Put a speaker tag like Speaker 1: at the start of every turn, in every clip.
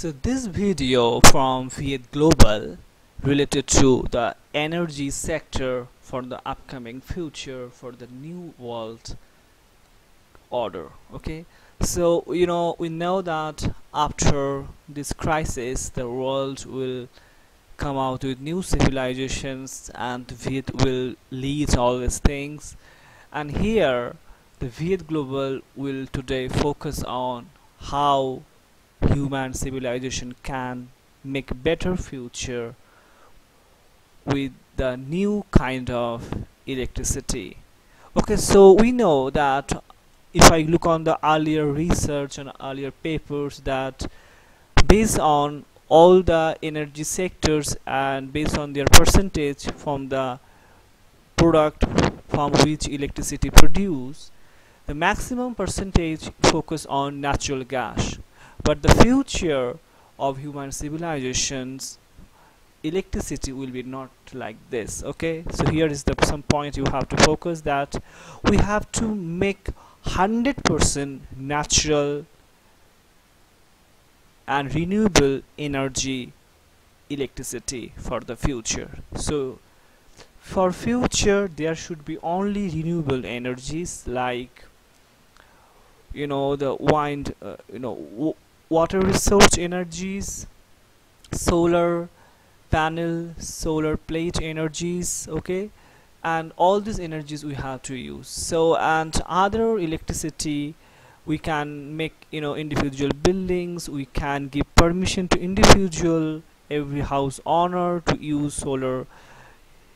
Speaker 1: So this video from ViyetGlobal related to the energy sector for the upcoming future for the new world order. Okay, so we know that after this crisis the world will come out with new civilizations and Viet will lead all these things, and here the ViyetGlobal will today focus on how human civilization can make a better future with the new kind of electricity. Okay, so we know that if I look on the earlier research and earlier papers, that based on all the energy sectors and based on their percentage from the product from which electricity produced, the maximum percentage focus on natural gas. But the future of human civilizations, electricity will be not like this. Okay, so here is the some point you have to focus, that we have to make 100% natural and renewable energy electricity for the future. So for future there should be only renewable energies like the wind, water resource energies, solar panel, solar plate energies. Okay, and all these energies we have to use. So and other electricity we can make individual buildings, we can give permission to individual every house owner to use solar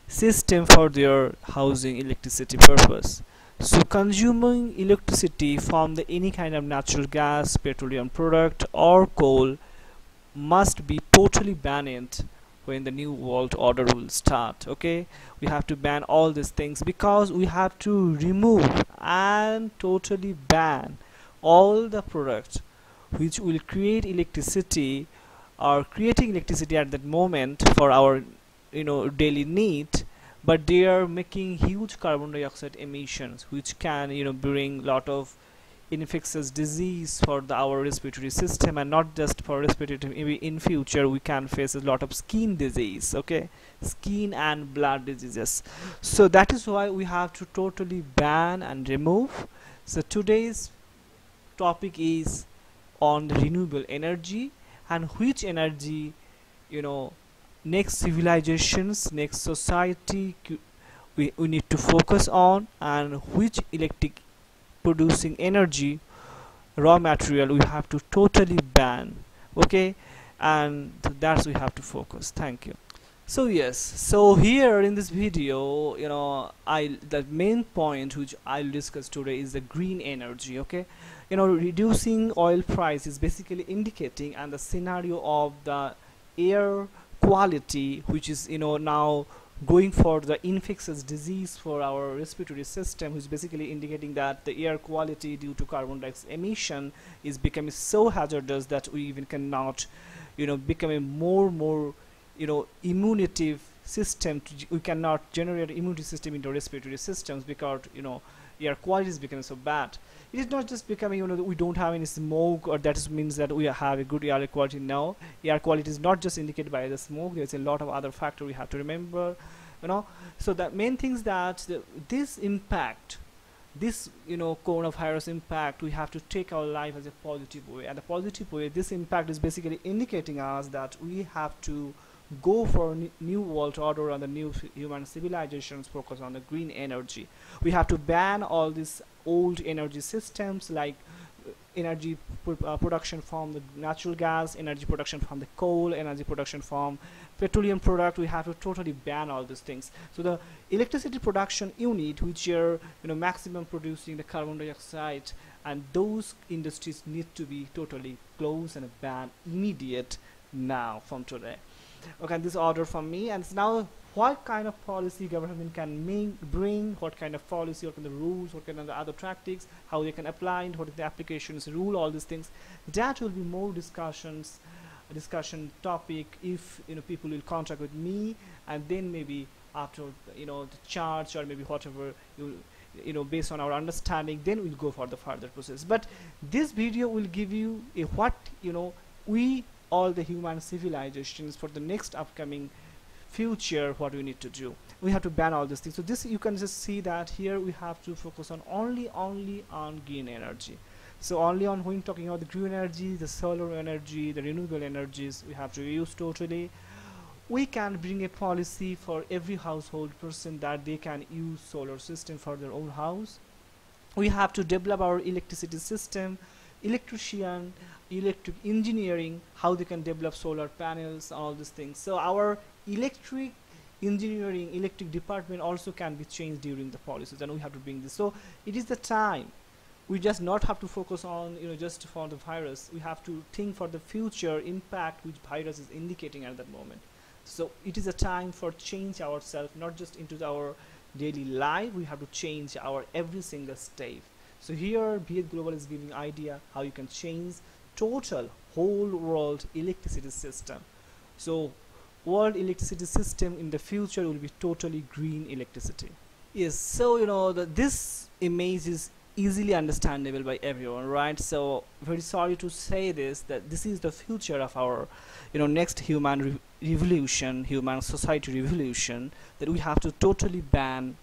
Speaker 1: system for their housing electricity purpose. So consuming electricity from any kind of natural gas, petroleum product or coal must be totally banned when the new world order will start. Okay, we have to ban all these things because we have to remove and totally ban all the products which will create electricity or creating electricity at that moment for our daily need, but they are making huge carbon dioxide emissions which can bring lot of infectious disease for our respiratory system, and not just for respiratory, maybe in future we can face a lot of skin disease. Okay, skin and blood diseases. So that is why we have to totally ban and remove. So today's topic is on the renewable energy and which energy next civilizations, next society we need to focus on, and which electric producing energy raw material we have to totally ban. Okay, and that's we have to focus. Thank you. So yes, so here in this video the main point which I'll discuss today is the green energy. Okay, reducing oil price is basically indicating and the scenario of the air quality which is now going for the infectious disease for our respiratory system, which is basically indicating that the air quality due to carbon dioxide emission is becoming so hazardous that we even cannot become a more immunity system we cannot generate immunity system into respiratory systems because air quality is becoming so bad. It is not just becoming that we don't have any smoke, or that means that we have a good air quality. No, air quality is not just indicated by the smoke. There's a lot of other factors we have to remember. So the main thing is that this impact, this coronavirus impact, we have to take our life as a positive way. And the positive way, this impact is basically indicating us that we have to go for new world order and the new human civilizations focus on the green energy. We have to ban all these old energy systems like energy production from the natural gas, energy production from the coal, energy production from petroleum product. We have to totally ban all these things. So the electricity production unit which are maximum producing the carbon dioxide, and those industries need to be totally closed and banned immediate now from today. Okay, this order from me. And now what kind of policy government can bring, what kind of policy, what kind of rules, what kind of other tactics, how they can apply, and what is the applications rule, all these things. That will be more discussion topic if people will contact with me, and then maybe after the charge or maybe whatever based on our understanding, then we'll go for the further process. But this video will give you a what we all the human civilizations for the next upcoming future. What we need to do, we have to ban all these things. So this, you can just see that here we have to focus on only on green energy. So only on, when talking about the green energy, the solar energy, the renewable energies, we have to use totally. We can bring a policy for every household person that they can use solar system for their own house. We have to develop our electricity system, electrician, electric engineering, how they can develop solar panels, all these things. So our electric engineering, electric department also can be changed during the policies, and we have to bring this. So it is the time. We just not have to focus on, just for the virus. We have to think for the future impact which virus is indicating at that moment. So it is a time for change ourselves, not just into our daily life. We have to change our every single step. So here ViyetGlobal is giving idea how you can change total whole world electricity system. So world electricity system in the future will be totally green electricity. Yes, so this image is easily understandable by everyone, right? So very sorry to say this, that this is the future of our next human revolution, human society revolution, that we have to totally ban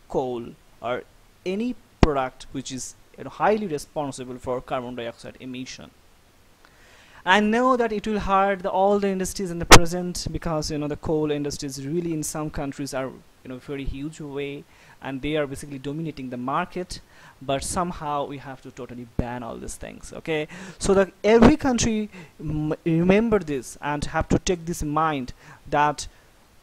Speaker 1: coal or any product which is highly responsible for carbon dioxide emission. I know that it will hurt all the industries in the present, because the coal industries really in some countries are very huge way, and they are basically dominating the market. But somehow we have to totally ban all these things, okay? So that every country remember this and have to take this in mind, that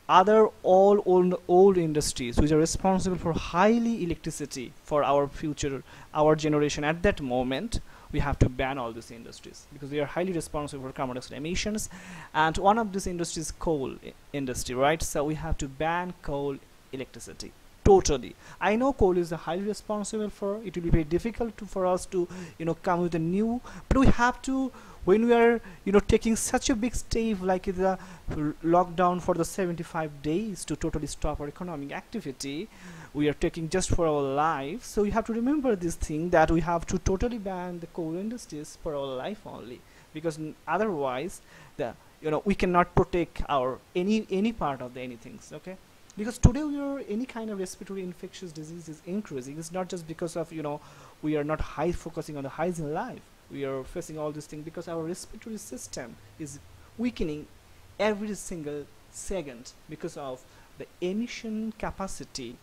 Speaker 1: other all old industries which are responsible for highly electricity for our future, our generation at that moment, we have to ban all these industries because they are highly responsible for carbon dioxide emissions. And one of these industries is coal industry, right? So we have to ban coal electricity totally. I know coal is highly responsible for it. Will be very difficult for us to come with a new, but we have to, when we are taking such a big step like the lockdown for the 75 days to totally stop our economic activity, we are taking just for our life. So you have to remember this thing, that we have to totally ban the coal industries for our life only, because otherwise the we cannot protect our any part of the anything, okay? Because today we are any kind of respiratory infectious disease is increasing. It's not just because of we are not high focusing on the highs in life. We are facing all these things because our respiratory system is weakening every single second because of the emission capacity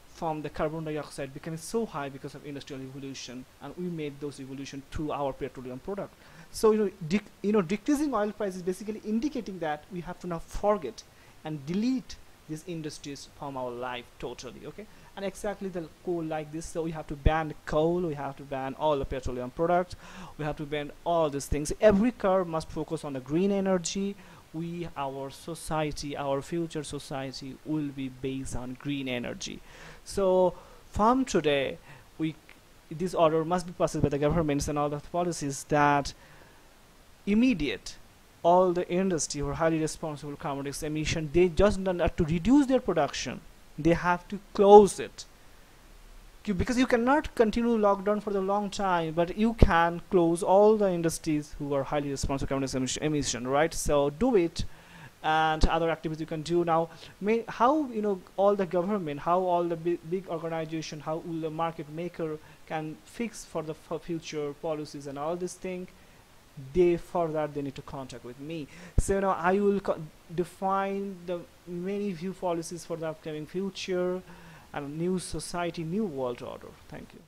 Speaker 1: from the carbon dioxide becoming so high because of industrial evolution, and we made those evolution through our petroleum product. So decreasing oil price is basically indicating that we have to now forget and delete these industries from our life totally, okay? And exactly the coal like this. So we have to ban coal, we have to ban all the petroleum products, we have to ban all these things. Every car must focus on the green energy. Our society, our future society will be based on green energy. So from today, this order must be passed by the governments and all the policies that immediate all the industry who are highly responsible carbon dioxide emission, they just don't have to reduce their production, they have to close it, because you cannot continue lockdown for the long time, but you can close all the industries who are highly responsible carbon dioxide emission, right? So do it. And other activities you can do now, how all the government, how all the big organization, how will the market maker can fix for the future policies and all this thing. For that they need to contact with me. So I will define the many view policies for the upcoming future and new society, new world order. Thank you.